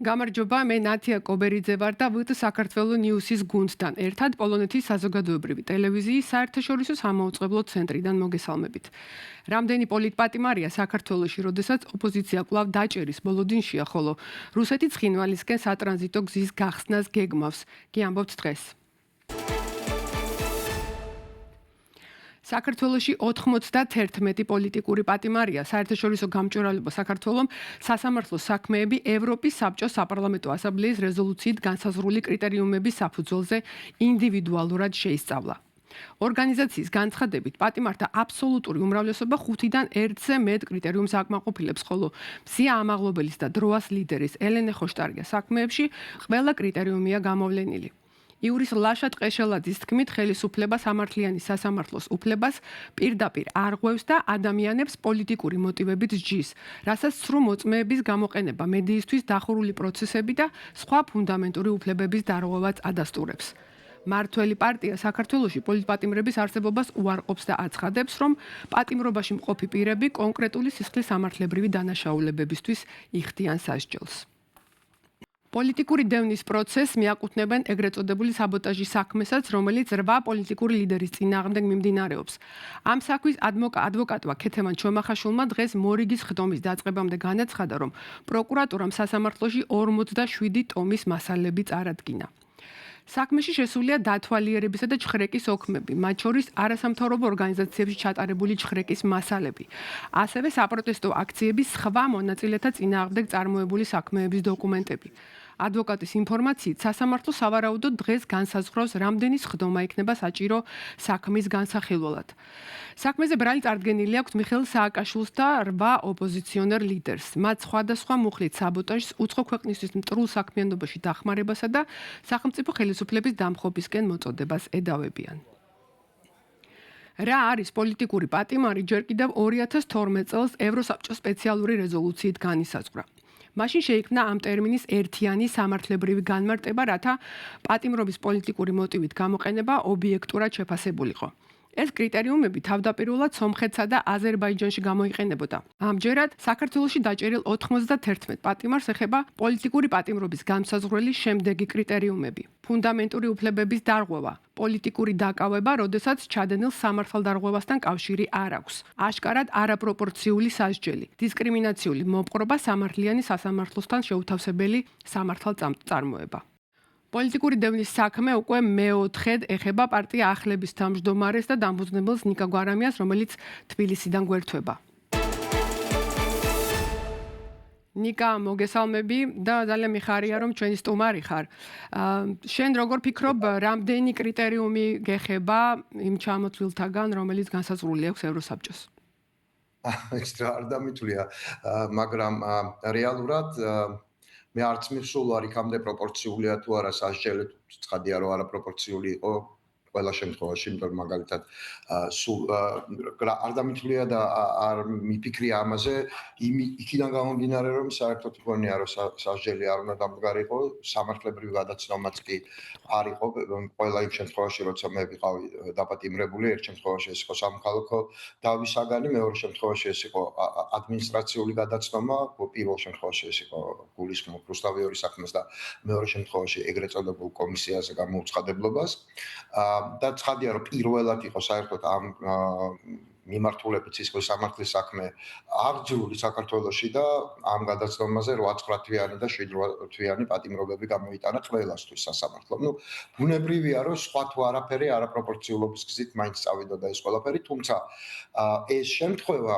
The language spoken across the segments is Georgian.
გამარჯობა, მე ნათია კობერიძე ვარ და ვთ საქართველოს ნიუსის გუნდთან. ერთად პოლონეთის საზოგადოებრივი ტელევიზიის საერთაშორისო სამაუწყებლო ცენტრიდან მოგესალმებით. რამდენი პოლიტპატიმარია საქართველოში, როდესაც ოპოზიცია კვლავ დაჭერის ბოლოდინშია, ხოლო რუსეთი ცხინვალისკენ სატრანზიტო გზის გახსნას გეგმავს. კი ამბობთ დღეს. საქართველოში 91 პოლიტიკური პატიმარია. საერთაშორისო გამჭვირვალება საქართველოს სასამართლო საქმეები ევროპის საბჭოს საპარლამენტო ასამბლეის რეზოლუციით განსაზღვრული კრიტერიუმების საფუძველზე ინდივიდუალურად შეისწავლა. ორგანიზაციის განცხადებით, პატიმართა აბსოლუტური უმრავლესობა 5-დან 1-ზე მეტ კრიტერიუმს აკმაყოფილებს, ხოლო მზია ამაღლობელის და დროას ლიდერის ელენე ხოშტარიას საქმეებში ყველა კრიტერიუმია გამოვლენილი. ივრის ლაშა ტყეშელაძის თქმით, ხელისუფლება სამართლიანი სასამართლოს უფლებას პირდაპირ არღვევს და ადამიანებს პოლიტიკური მოტივებით სჯის, რასაც სრულ მოწმეების გამოყენება, მედიისთვის დახურული პროცესები და სხვა ფუნდამენტური უფლებების დარღვევაც ადასტურებს. მართველი პარტია საქართველოში პოლიტპატიმრების არსებობას უარყოფს და აცხადებს, რომ პატიმრობაში მყოფი პირები კონკრეტული სისხლის სამართლებრივი დანაშაულებებისთვის იხდიან სასჯელს. პოლიტიკური დევნის პროცესს მიაკუთვნებენ ეგრეთ წოდებული საბოტაჟის საქმესაც, რომელიც 8 პოლიტიკური ლიდერის წინააღმდეგ მიმდინარეობს. ამ საქმის ადვოკატმა ქეთემან ჩომახაშვილმა დღეს მორიგის ხდომის დაწყებამდე განაცხადა, რომ პროკურატურამ სასამართლოში 47 ტომის მასალები წარადგინა. საქმეში შესულია დათვალიერებისა და ჩხრეკის ოქმები, მათ შორის არასამთავრობო ორგანიზაციებში ჩატარებული ჩხრეკის მასალები, ასევე საპროტესტო აქციების სხვა მონაწილეთა წინააღმდეგ წარმოებული საქმეების დოკუმენტები. ადვოკატის ინფორმაციით, სასამართლო სავარაუდოდ დღეს განსაზღვრავს, რამდენი სხდომა იქნება საჭირო საქმის განსახილველად. საქმეზე ბრალი წარდგენილი აქვს მიხეილ სააკაშვილს და 8 ოპოზიციონერ ლიდერს. მათ სხვადასხვა მუხლით საბოტაჟს, უცხო ქვეყნისთვის მტრულ საქმიანობაში დახმარებასა და სახელმწიფო ხელისუფლების დამხობისკენ მოწოდებას ედავებიან. რა არის პოლიტიკური პატიმარი, ჯერ კიდევ 2012 წელს ევროსაბჭოს სპეციალური რეზოლუციით განისაზღვრა. მაშინ შეიქმნა ამ ტერმინის ერთიანი სამართლებრივი განმარტება, რათა პატიმრობის პოლიტიკური მოტივით გამოყენება ობიექტურად შეფასებულიყო. ეს კრიტერიუმები თავდაპირველად სომხეთსა და აზერბაიჯანში გამოიყენებოდა. ამჯერად საქართველოში დაჭერილ 91 პატიმარს ეხება პოლიტიკური პატიმრობის განსაზღვრელი შემდეგი კრიტერიუმები: ფუნდამენტური უფლებების დარღვევა, პოლიტიკური დაკავება, როდესაც ჩადენილ სამართალდარღვევასთან კავშირი არ აქვს, აშკარად არაპროპორციული სასჯელი, დისკრიმინაციული მოპყრობა, სამართლიანი სასამართლოსთან შეუთავსებელი სამართალწარმოება. პოლიტიკური დევნის საქმე უკვე მეოთხედ ეხება პარტია ახლების თავმჯდომარეს და დამფუძნებელს ნიკა გვარამიას, რომელიც თბილისიდან გვერდება. ნიკა, მოგესალმები და ძალიან მიხარია, რომ ჩვენი სტუმარი ხარ. შენ როგორ ფიქრობ, რამდენი კრიტერიუმი გეხება იმ ჩამოთვლილთაგან, რომელიც განსაზღვრული აქვს ევროსაბჭოს? ეს რა არ დამითვლია, მაგრამ რეალურად მე არც მიხსოვ არ იქამდე პროპორციულია თუ არა სასჯელი, ცხადია რომ არაპროპორციული იყო ყველა შემთხვევაში, იმიტომ რომ მაგალითად სულ არ დამითვლია და არ მიფიქრია ამაზე, იქიდან გამომდინარე რომ საერთოდ მგონია რომ სასჯელი არ უნდა დამდგარიყო, სამართლებრივი გადაცნომაც კი არ იყო ყველა იმ შემთხვევაში, როცა მე ვიყავი დაპატიმრებული, ერთ შემთხვევაში ეს იყო სამოქალაქო დავის საგანი, მეორე შემთხვევაში ეს იყო ადმინისტრაციული გადაცნომა, პირველ შემთხვევაში ეს იყო გულისხმობ რუსთავიორის საქმეს და მეორე შემთხვევაში ეგრეთ წოდებულ კომისიაზე გამოუცხადებლობას. და ცხადია რომ პირველად იყო საერთოდ ამ მიმართულებით სისხლის სამართლის საქმე აღძრული საქართველოში და ამ გადაცნომაზე 8-9 თვიანი და 7-8 თვიანი პატიმრობები გამოიტანა ყველასთვის სასამართლო. ბუნებრივია რომ სხვა თუ არაფერი არაპროპორციულობის გზით მაინც წავიდოდა ეს ყველაფერი, თუმცა ეს შემთხვევა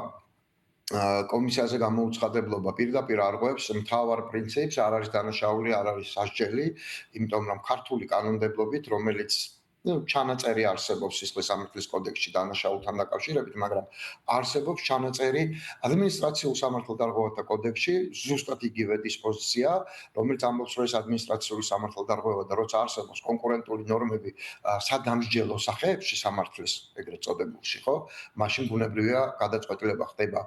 კომისიაზე გამოუცხადებლობა პირდაპირ არღვევს მთავარ პრინციპს, არ არის დანაშაული, არ არის სასჯელი, იმიტომ რომ ქართული კანონმდებლობით, რომელიც ჩანაწერი არსებობს სისხლის სამართლის კოდექსში დანაშაულთან დაკავშირებით, მაგრამ არსებობს ჩანაწერი ადმინისტრაციულ სამართალდარღვევათა კოდექსში, ზუსტად იგივე დისპოზიცია, რომელიც ამბობს, რომ ეს ადმინისტრაციული სამართალდარღვევა და როცა არსებობს კონკურენტული ნორმები სადამსჯელო სახეებში სამართლის ეგრეთ წოდებულში, ხო? მაშინ ბუნებრივია გადაწყვეტილება ხდება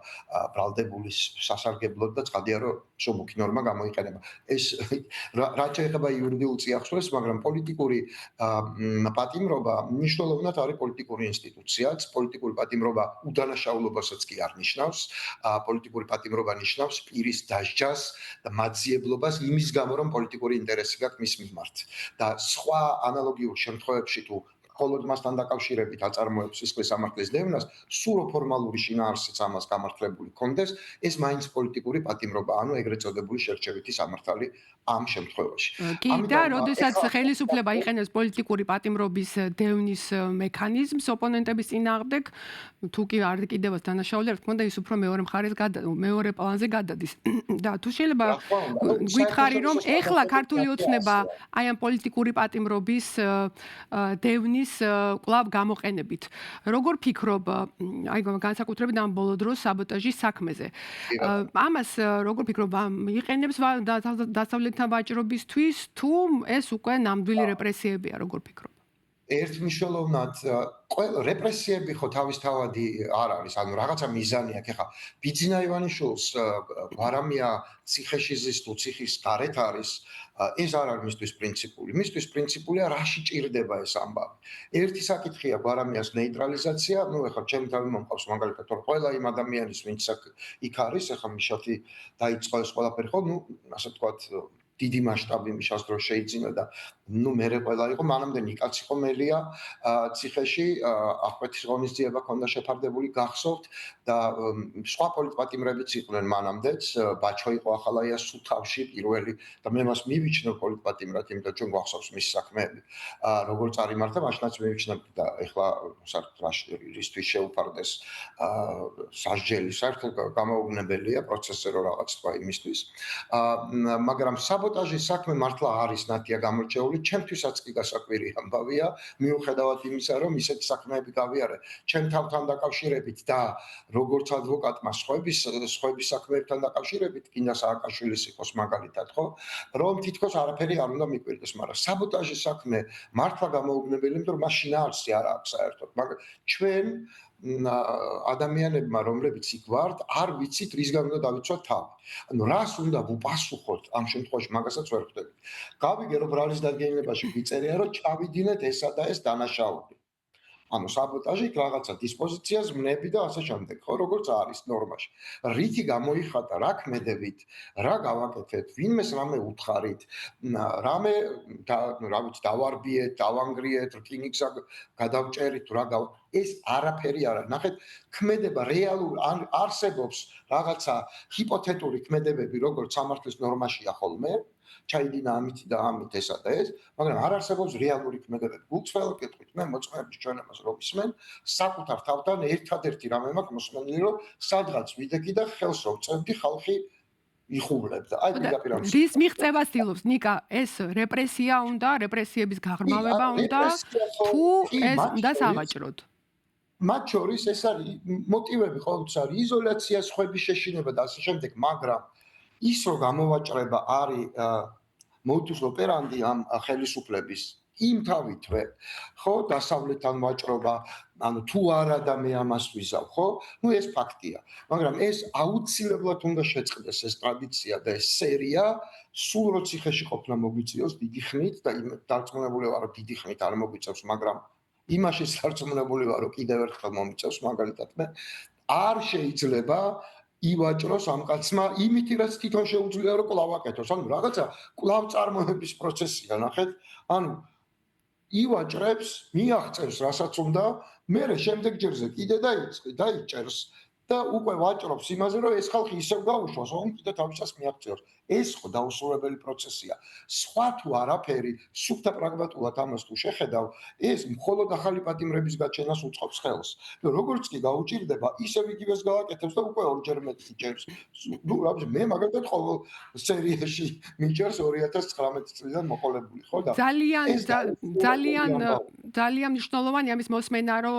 ბრალდებულის სასარგებლოდ და ცხადია, რომ სუბუქი ნორმა გამოიყენება. ეს რაც შეეხება იურიდიულ წიაღწევს, მაგრამ პოლიტიკური პატიმრობა მნიშვნელოვნად არის პოლიტიკური ინსტიტუციაც, პოლიტიკური პატიმრობა უდანაშაულობასაც კი არ ნიშნავს, პოლიტიკური პატიმრობა ნიშნავს პირის დასჯას და მაძიებლობას იმის გამო, რომ პოლიტიკური ინტერესი გაქვს მის მიმართ. და სხვა ანალოგიურ შემთხვევებში თუ მხოლოდ მასთან დაკავშირებით აწარმოებს სისხლის სამართლის დევნას, სულ ფორმალური შინაარსიც ამას გამართლებული კონდეს, ეს მაინც პოლიტიკური პატიმრობა, ანუ ეგრეთ წოდებული შერჩევითი სამართალი ამ შემთხვევაში. კი, და როდესაც ხელისუფლება იყენებს პოლიტიკური პატიმრობის დევნის მექანიზმს ოპონენტების წინააღმდეგ, თუ კი არ კიდევაც დანაშაული, რა თქმა უნდა, ის უფრო მეორე პლანზე გადადის. და თუ შეიძლება გითხარი, რომ ეხლა ქართული ოცნება აი ამ პოლიტიკური პატიმრობის დევნის კვლავ გამოყენებით. როგორ ფიქრობ, აი განსაკუთრებით ამ ბოლო დროს საბოტაჟის საქმეზე. ამას როგორ ფიქრობ, იყენებს დასავლეთთან ვაჭრობისთვის, თუ ეს უკვე ნამდვილი რეპრესიებია, როგორ ფიქრობ? ერთმნიშვნელოვნად ყველა რეპრესიები ხო თავისთავადი არ არის, ანუ რაღაცა მიზანი აქვს. ეხლა ბიძინა ივანიშვილს გვარამია ციხეში ზის თუ ციხის გარეთ არის, ეს არ არის მისთვის პრინციპული. მისთვის პრინციპულია რაში ჭირდება ეს ამბავი. ერთი საკითხია გვარამიას ნეიტრალიზაცია, ну ეხლა ჩემი თავი მომყავს მაგალითად, რომ ყველა იმ ადამიანის, ვინც იქ არის, ეხლა მიშათი დაიწყო ეს ყველაფერი, ხო, ну ასე ვთქვათ, დიდი მასშტაბი მიშას დროს შეიძინა და ну მერე ყველა იყო, მანამდე ნიკაც იყო მელია ციხეში, აღკვეთის ღონისძიება ქონდა შეფარდებული, გახსოვთ და სხვა პოლიტპატიმრებიც იყვნენ მანამდეც, ბაჩო იყო ახალაია სუთავში პირველი და მე მას მივიჩნევ პოლიტპატიმრად, იმიტომ ჩვენ გვახსოვს მის საქმეები, როგორ წარიმართა, მაშინაც მივიჩნევ და ეხლა საერთოდ რისთვის შეუფარდეს სასჯელი, საერთოდ გამოუგნებელია პროცესზე რო რაღაც თქვა იმისთვის, მაგრამ საბოტაჟის საქმე მართლა არის ნათია გამორჩეული, ჩემთვისაც კი გასაკვირი ამბავია, მიუხედავად იმისა, რომ ისეთი საქმეები გავიარე ჩემ თავთან დაკავშირებით და როგორც ადვოკატმა სხვების საქმეებთან დაკავშირებით, კინდა სააკაშვილის იყოს მაგალითად, ხო, რომ თითქოს არაფერი არ უნდა მიკვირდეს, მაგრამ საბოტაჟის საქმე მართლა გამოუგნებელი, იმიტომ რომ მას შინაარსი არ აქვს საერთოდ, მაგრამ ჩვენ ადამიანებმა, რომლებიც იქ ვართ, არ ვიცით რისგან უნდა დავიცვათ თავი. ანუ რას უნდა ვუპასუხოთ ამ შემთხვევაში, მაგასაც ვერ ხვდებით. გავიგე, რომ ბრალის დადგენილებაში გიწერია, რომ ჩავიდინეთ ესა და ეს დანაშაული. ანუ საბოტაჟი რაღაცა დისპოზიციას ვნები და ასე შემდეგ, ხო, როგორც არის ნორმაში. რითი გამოიხატა, რა ქმედებით, რა გავაკეთეთ, ვინმეს რამე უთხარით, რამე რა ვიცი, დავარბიეთ, დავანგრიეთ, რკინიგზა გადავჭერით, რა ეს არაფერი არ არის. ნახეთ, ქმედება რეალურ არსებობს რაღაცა ჰიპოთეტური ქმედებები, როგორც სამართლის ნორმაშია ხოლმე, ჩაიდინა ამით და ამით ესა და ეს, მაგრამ არ არსებობს რეალური ქმედებები. გულწრფელად გეტყვით, მე მოწმეების ჩვენ ამას რო ვისმენ, საკუთარ თავთან ერთადერთი რამე მაქვს მოსმენილი, რომ სადღაც ვიდექი და ხელს რო ვწევდი, ხალხი იხუბლებდა. აი პირდაპირ ამას. რის მიღწევას ცდილობს ნიკა, ეს რეპრესია უნდა, რეპრესიების გაღრმავება უნდა, თუ ეს უნდა სავაჭროდ? მათ შორის ეს არის მოტივები ყოველთვის არის იზოლაცია, სხვების შეშინება და ასე შემდეგ, მაგრამ ის რომ გამოვაჭრება არის modus operandi ამ ხელისუფლების იმთავითვე, ხო, დასავლეთთან ვაჭრობა, ანუ თუ არა და მე ამას ვიზავ, ხო? ну ეს ფაქტია. მაგრამ ეს აუცილებლად უნდა შეწყდეს ეს ტრადიცია და ეს სერია, სულ რო ციხეში ყოფნა მოგვიწევს დიდი ხნით და დარწმუნებული ვარ, რომ დიდი ხნით არ მოგვიწევს, მაგრამ იმაში დარწმუნებული ვარ, რომ კიდევ ერთხელ მომიწევს, მაგალითად მე არ შეიძლება ივაჭროს ამ კაცმა იმითი, რაც თვითონ შეუძლია რომ კვლავ აკეთოს. ანუ რაღაცა კვლავ წარმოების პროცესია, ნახეთ. ანუ ივაჭრებს, მიაღწევს რასაც უნდა, მერე შემდეგ ჯერზე კიდე დაიჭერს და უკვე ვაჭრობს იმაზე, რომ ეს ხალხი ისევ გაუშვას, რომ კიდე თავისას მიაღწევს. ეს ხო დაუსრულებელი პროცესია. სხვა თუ არაფერი, სუფთა პრაგმატულად ამას თუ შეხედავ, ეს მხოლოდ ახალი პატიმრების გაჩენას უწყობს ხელს. როგორც კი გაუჭირდება, ისევ იგივეს გააკეთებს და უკვე ორჯერ მეტი ჭერს. ну რა ვიცი, მე მაგალითად ყოველ სერიაში მიჭერს 2019 წლიდან მოყოლებული, ხო და ძალიან მნიშვნელოვანი ამის მოსმენა, რომ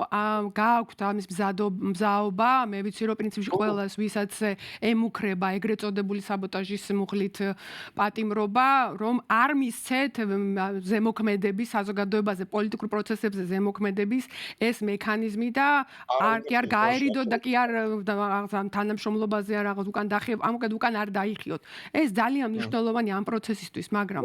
გააქვთ ამის მზაობა, მე ვიცი რომ პრინციპში ყველას ვისაც ემუქრება ეგრეთ წოდებული საბოტაჟის მუხლით პატიმრობა რომ არ მისცეთ ზემოქმედების საზოგადოებაზე პოლიტიკურ პროცესებზე ზემოქმედების ეს მექანიზმი და არ გაერიდოთ და კი არ თანამშრომლობაზე არ რაღაც უკან უკან არ დაიხიოთ ეს ძალიან მნიშვნელოვანი ამ პროცესისთვის მაგრამ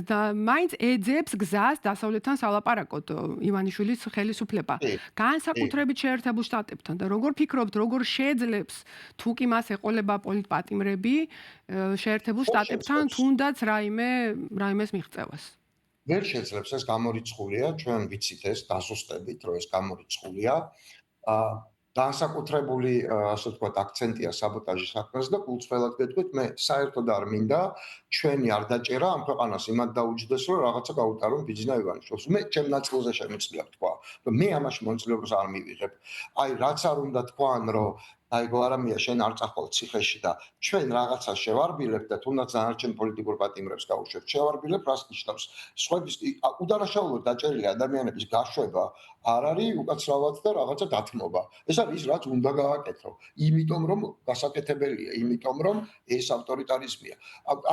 და მაინც ეძებს გზას დასავლეთთან სალაპარაკოდ ივანიშვილის ხელისუფლება განსაკუთრებით შეერთებულ შტატებთან და როგორ ფიქრობთ როგორ შეძლებს თუ კი მას ეყოლება პოლიტპატიმრები შეერთებულ შტატებთან თუნდაც რაიმეს მიღწევას ვერ შეძლებს ეს გამორიცხულია ჩვენ ვიცით ეს დასუსტებით რომ ეს გამორიცხულია განსაკუთრებული ასე ვთქვათ აქცენტია საბოტაჟის საქმეზე და გულწრფელად გეტყვით მე საერთოდ არ მინდა ჩვენი არ დაჭერა ამ ქვეყანას იმად დაუჯდეს რომ რაღაცა გაუტარონ ბიძინა ივანიშვილს მე ჩემ ნაწილზე შემიძლია თქვა რომ მე ამაში მონაწილეობას არ მივიღებ აი რაც არ უნდა თქვან რომ აიგო არამია შენ არ წახვალ ციხეში და ჩვენ რაღაცა შევარბილებთ და თუნდაც დანარჩენ პოლიტიკურ პატიმრებს გავუშვებთ შევარბილებ რას ნიშნავს სხვების უდანაშაულოდ დაჭერილი ადამიანების გაშვება არ არის უკაცრავად და რაღაცა დათმობა ეს არის ის რაც უნდა გააკეთო იმიტომ რომ გასაკეთებელია იმიტომ რომ ეს ავტორიტარიზმია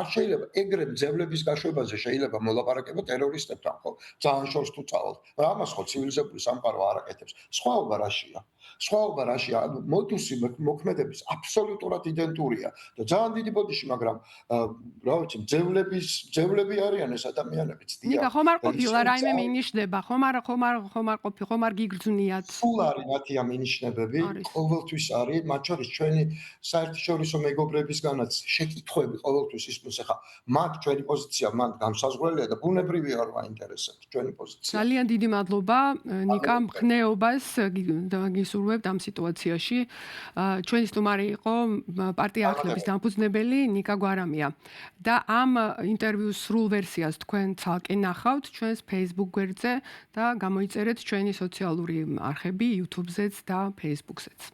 არ შეიძლება ეგრე ძევლების გაშვებაზე შეიძლება მოლაპარაკება ტერორისტებთან ხო ძალიან შორს თუ წავალთ ამას ხო ცივილიზებული სამყარო არ აკეთებს სხვაობა რაშია მოდუსი მოქმედების აბსოლუტურად იდენტურია და ძალიან დიდი ბოდიში მაგრამ რა ვიცი ძევლები არიან ეს ადამიანები ცდია ნიკა ხომ არ ყოფილა რაიმე მინიშნება ხომ არ გიგრძნიათ სულ არის მათი ამ მინიშნებები ყოველთვის არის მათ შორის ჩვენი საერთაშორისო მეგობრებისგანაც შეკითხვები ყოველთვის ისმის ახლა მათ ჩვენი პოზიცია მათ განსაზღვრელია და ბუნებრივია რომ აინტერესებთ ჩვენი პოზიცია ძალიან დიდი მადლობა ნიკა მხნეობას გისურვებთ ამ სიტუაციაში ჩვენი სტუმარი იყო პარტია ახლების დამფუძნებელი ნიკა გვარამია და ამ ინტერვიუს სრულ ვერსიას თქვენ ცალკე ნახავთ ჩვენს Facebook გვერდზე და გამოიწერეთ ჩვენი სოციალური არხები YouTube-ზეც და Facebook-ზეც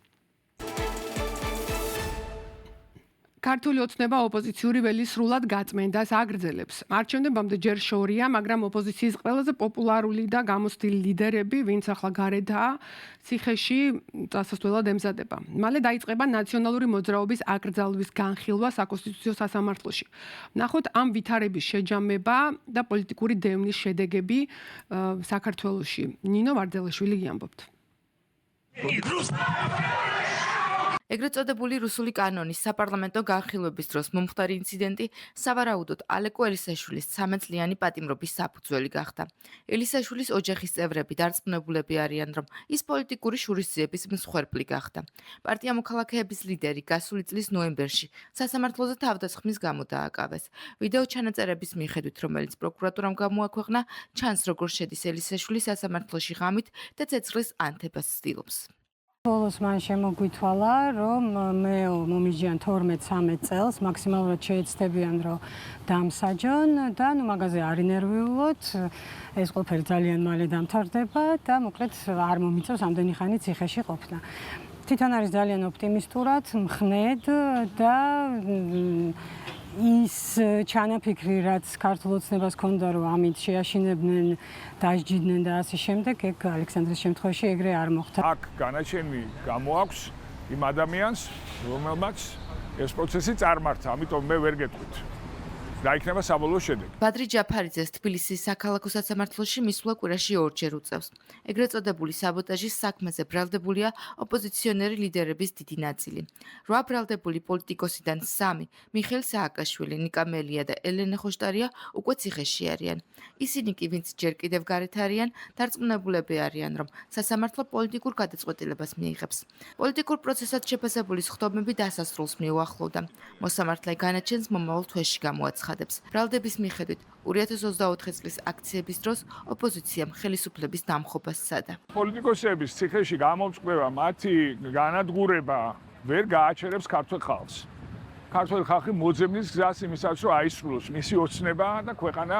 ქართული ოცნება ოპოზიციური ველი სრულად გაწმენდას აგრძელებს. არჩევნებამდე ჯერ შორია, მაგრამ ოპოზიციის ყველაზე პოპულარული და გამოცდილი ლიდერები, ვინც ახლა გარედაა, ციხეში წასასვლელად ემზადება. მალე დაიწყება ნაციონალური მოძრაობის აკრძალვის განხილვა საკონსტიტუციო სასამართლოში. ნახოთ ამ ვითარების შეჯამება და პოლიტიკური დევნის შედეგები საქართველოში. ნინო ვარძელაშვილი გიამბობთ. ეგრეთ წოდებული რუსული კანონის საპარლამენტო განხილვების დროს მომხდარი ინციდენტი სავარაუდოდ ალეკო ელისაშვილის 13 წლიანი პატიმრობის საფუძველი გახდა. ელისაშვილის ოჯახის წევრები დარწმუნებულები არიან, რომ ის პოლიტიკური შურისძიების მსხვერპლი გახდა. პარტია მოქალაქეების ლიდერი გასული წლის ნოემბერში სასამართლოზე თავდასხმის გამო დააკავეს. ვიდეო ჩანაწერების მიხედვით, რომელიც პროკურატურამ გამოაქვეყნა, ჩანს როგორ შედის ელისაშვილი სასამართლოში ღამით და ცეცხლის ანთებას ცდილობს. ბოლოს მან შემოგვითვალა, რომ მე მომიჯიან 12-13 წელს, მაქსიმალურად შეეცდებიან, რომ დამსაჯონ და მაგაზე არ ინერვიულოთ. ეს ყველაფერი ძალიან მალე დამთავრდება და მოკლედ არ მომიწევს ამდენი ხანი ციხეში ყოფნა. თვითონ არის ძალიან ოპტიმისტურად, მხნედ და ის ჩანაფიქრი, რაც ქართულ ოცნებას ჰქონდა, რომ ამით შეაშინებდნენ, დაждიდნენ და ასე შემდეგ, ეგ ალექსანდრის შემთხვევაში ეგრე არ მოხდა. აქ განაჩენი გამოაქვს იმ ადამიანს, რომელმაც ეს პროცესი წარმართა, ამიტომ მე ვერ გეტყვით. დაიქნება საბოლოო შედეგი. ბადრი ჯაფარიძეს თბილისის საქალაქო სასამართლოში მისვლა კვირაში 2 ჯერ უწევს. ეგრეთ წოდებული საბოტაჟის საქმეზე ბრალდებულია ოპოზიციონერი ლიდერების დიდი ნაწილი. 8 ბრალდებული პოლიტიკოსიდან 3, მიხეილ სააკაშვილი, ნიკა მელია და ელენე ხოშტარია უკვე ციხეში არიან. ისინი კი, ვინც ჯერ კიდევ გარეთ არიან, დარწმუნებულები არიან, რომ სასამართლო პოლიტიკურ გადაწყვეტილებას მიიღებს. პოლიტიკურ პროცესად შეფასებული სხდომები დასასრულს მიუახლოვდა. მოსამართლე განაჩენს მომავალ თვეში გამოაცხადა. ბრალდების მიხედვით 2024 წლის აქციების დროს ოპოზიციამ ხელისუფლების დამხობას სცადა. პოლიტიკოსების ციხეში გამომწყვეტა მათი განადგურება ვერ გააჩერებს ქართულ ხალხს. ქართული ხალხი მოძებნის გზას იმისაც, რომ აისრულოს მისი ოცნება და ქვეყანა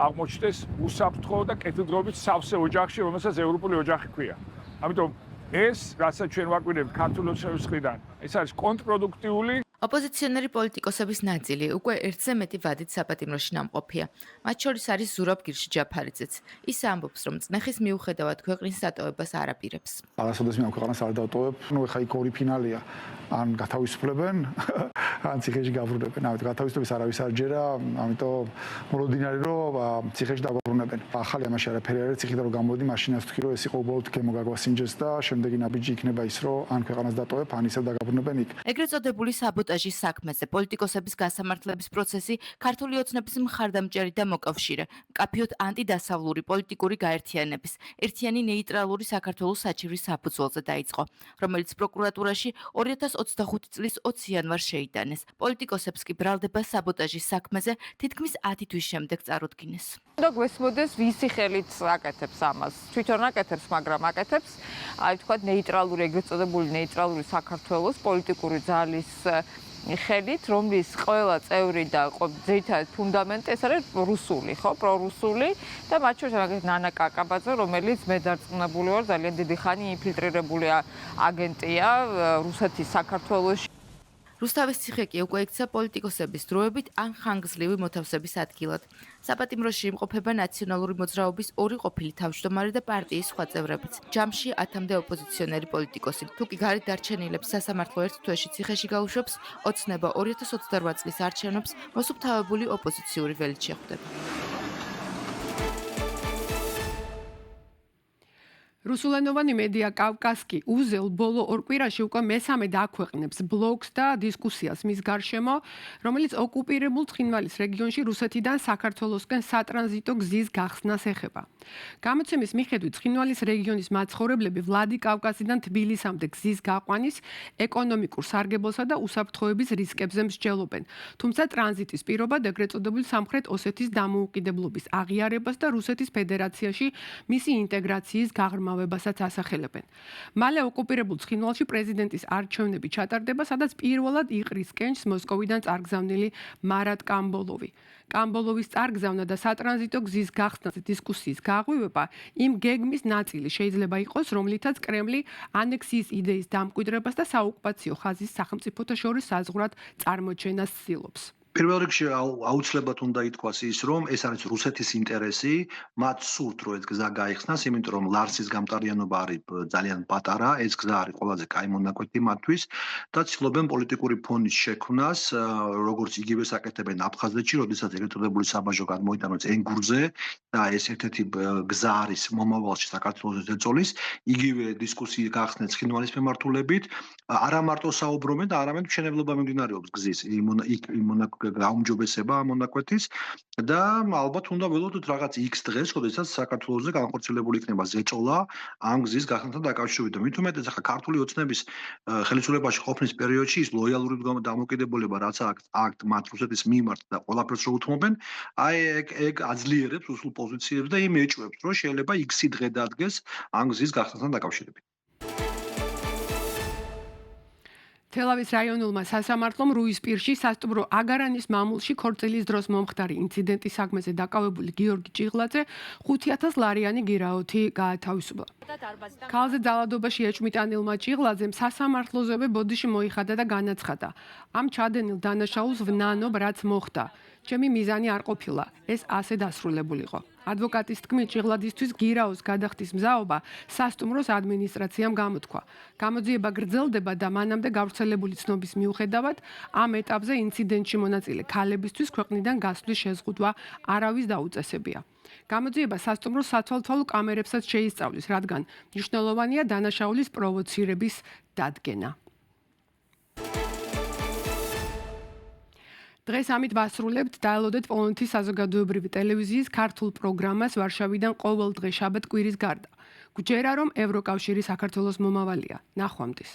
აღმოჩნდეს უსაფრთხო და კეთილდღეობით სავსე ოჯახში, რომელსაც ევროპული ოჯახი ქვია. ამიტომ ეს, რასაც ჩვენ ვაკვირდებით ქართული ოცნების მხრიდან, ეს არის კონტრპროდუქტიული ოპოზიციონერი პოლიტიკოსების ნაწილი უკვე ერთზე მეტი ვადით საპატიმროში ნამყოფია. მათ შორის არის ზურაბ გირში ჯაფარიძეც. ის ამბობს, რომ წნეხის მიუხედავად ქვეყნის დატოვებას არ აპირებს. არასოდეს მე ამ ქვეყანას არ დავტოვებ. ეხა იქ ორი ფინალია. ან გათავისუფლებენ, ან ციხეში გაბრუნებენ. გათავისუფლების არავის არ ჯერა, ამიტომ მოლოდინარი რომ ციხეში დაგვაბრუნებენ. ახალი ამაში არაფერი არ არის, ციხიდან რომ გამოვიდი, მაშინაც ვთქვი, რომ ეს იყო უბრალოდ გემო გაგვასინჯეს და შემდეგი ნაბიჯი იქნება ის, რომ ან ქვეყანას დატოვებ, ან ისევ დაგაბრუნებენ იქ. ეგრეთ წოდებული საბოტაჟის საქმეზე პოლიტიკოსების გასამართლების პროცესი ქართული ოცნების მხარდამჭერი და მოკავშირე, მკაფიოდ ანტიდასავლური პოლიტიკური გაერთიანების, ერთიანი ნეიტრალური საქართველოს საჩივრის საფუძველზე დაიწყო, რომელიც პროკურატურაში 2025 წლის 20 იანვარს შეიტანეს. პოლიტიკოსებს კი ბრალდება საბოტაჟის საქმეზე თითქმის 10 თვის შემდეგ წარუდგინეს. და გვესმოდეს ვისი ხელით აკეთებს ამას. თვითონ აკეთებს, მაგრამ აკეთებს, აი თქვა ნეიტრალური, ეგრეთ წოდებული ნეიტრალური საქართველოს პოლიტიკური ძალის ხელით, რომლის ყველა წევრი და ძირითადად ფუნდამენტი ეს არის რუსული, ხო, პრორუსული და მათ შორის მაგალითად ნანა კაკაბაძე, რომელიც მე დარწმუნებული ვარ, ძალიან დიდი ხანი ინფილტრირებული აგენტია რუსეთის საქართველოში. რუსთავის ციხე კი უკვე იქცა პოლიტიკოსების დროებით ან ხანგრძლივი მოთავსების ადგილად. საპატიმროში იმყოფება ნაციონალური მოძრაობის ორი ყოფილი თავმჯდომარე და პარტიის სხვა წევრებიც. ჯამში 10-მდე ოპოზიციონერი პოლიტიკოსი. თუ კი გარეთ დარჩენილებს სასამართლო ერთ თვეში ციხეში გაუშვებს, ოცნება 2028 წლის არჩევნებს მოსუფთავებული ოპოზიციური ველით შეხვდება. რუსულენოვანი მედია კავკასკი უზელ ბოლო ორ კვირაში უკვე მესამე დააქვეყნებს ბლოგს და დისკუსიას მის გარშემო, რომელიც ოკუპირებულ ცხინვალის რეგიონში რუსეთიდან საქართველოსკენ სატრანზიტო გზის გახსნას ეხება. გამოცემის მიხედვით ცხინვალის რეგიონის მაცხოვრებლები ვლადიკავკაზიდან თბილისამდე გზის გაყვანის, ეკონომიკურ სარგებელსა და უსაფრთხოების რისკებზე მსჯელობენ. თუმცა ტრანზიტის პირობად ეგრეთ წოდებული სამხრეთ ოსეთის დამოუკიდებლობის აღიარებას და რუსეთის ფედერაციაში მისი ინტეგრაციის გაღრმავებასაც ასახელებენ. მალე ოკუპირებულ ცხინვალში პრეზიდენტის არჩევნები ჩატარდება, სადაც პირველად იყრის კენჭს მოსკოვიდან წარგზავნილი მარატ კამბოლოვი. კამბოლოვის წარგზავნა და სატრანზიტო გზის გახსნას დისკუსიის გაღვივება იმ გეგმის ნაწილი შეიძლება იყოს, რომლითაც კრემლი ანექსიის იდეის დამკვიდრებას და საოკუპაციო ხაზის სახელმწიფოთა შორის საზღვრად წარმოჩენას ცდილობს. პირველ რიგში აუცილებლად უნდა ითქვას ის, რომ ეს არის რუსეთის ინტერესი, მათ სურთ, რომ ეს გზა გაიხსნას, იმიტომ რომ ლარსის გამტარიანობა არის ძალიან პატარა, ეს გზა არის ყველაზე კაი მონაკვეთი მათთვის და ცდილობენ პოლიტიკური ფონის შექმნას, როგორც იგივე საკეთებენ აფხაზეთში, როდესაც ეგრეთ წოდებული საბაჟო გადმოიტანოს ენგურზე და ეს ერთ-ერთი გზა არის მომავალში საქართველოს ზეწოლის, იგივე დისკუსია გახსნეს ცხინვალის მიმართულებით, არა მარტო საუბრობენ და არამედ მშენებლობა მიმდინარეობს გზის გაუმჯობესება მონაკვეთის და ალბათ უნდა ველოდოთ რაღაც X დღეს, როდესაც საქართველოსზე განხორციელებული იქნება ზეწოლა ამ გზის გახსნასთან დაკავშირებით. მით უმეტეს ახლა ქართული ოცნების ხელისუფლებაში ყოფნის პერიოდში ის ლოიალური დამოკიდებულება, რაც აქვს მათ რუსეთის მიმართ და ყველაფერს რო უთმობენ, აი ეგ აძლიერებს რუსულ პოზიციებს და იმ ეჭვებს, რომ შეიძლება X-ი დღე დადგეს ამ გზის გახსნასთან დაკავშირებით. თელავის რაიონულმა სასამართლომ რუისპირში სასტუმრო აგარანის მამულში ქორწილის დროს მომხდარი ინციდენტის საქმეზე დაკავებული გიორგი ჭიღლაძე 5,000 ლარიანი გირაოთი გაათავისუფლა. ქალზე ძალადობაში ეჭვმიტანილმა ჭიღლაძემ სასამართლოზევე ბოდიში მოიხადა და განაცხადა: ამ ჩადენილ დანაშაულს ვნანობ, რაც მოხდა. ჩემი მიზანი არ ყოფილა, ეს ასე დასრულებულიყო. ადვოკატის თქმით, ჭიღლაძისთვის გირაოს გადახდის მზაობა სასტუმროს ადმინისტრაციამ გამოთქვა. გამოძიება გრძელდება და მანამდე გავრცელებული ცნობის მიუხედავად, ამ ეტაპზე ინციდენტში მონაწილე ქალებისთვის ქვეყნიდან გასვლის შეზღუდვა არავის დაუწესებია. გამოძიება სასტუმროს სათვალთვალო კამერებსაც შეისწავლის, რადგან მნიშვნელოვანია დანაშაულის პროვოცირების დადგენა. დღეს ამით ვასრულებთ, დაელოდეთ პოლონეთის საზოგადოებრივი ტელევიზიის ქართულ პროგრამას ვარშავიდან ყოველ დღე შაბათ კვირის გარდა. გვჯერა, რომ ევროკავშირი საქართველოს მომავალია. ნახვამდის.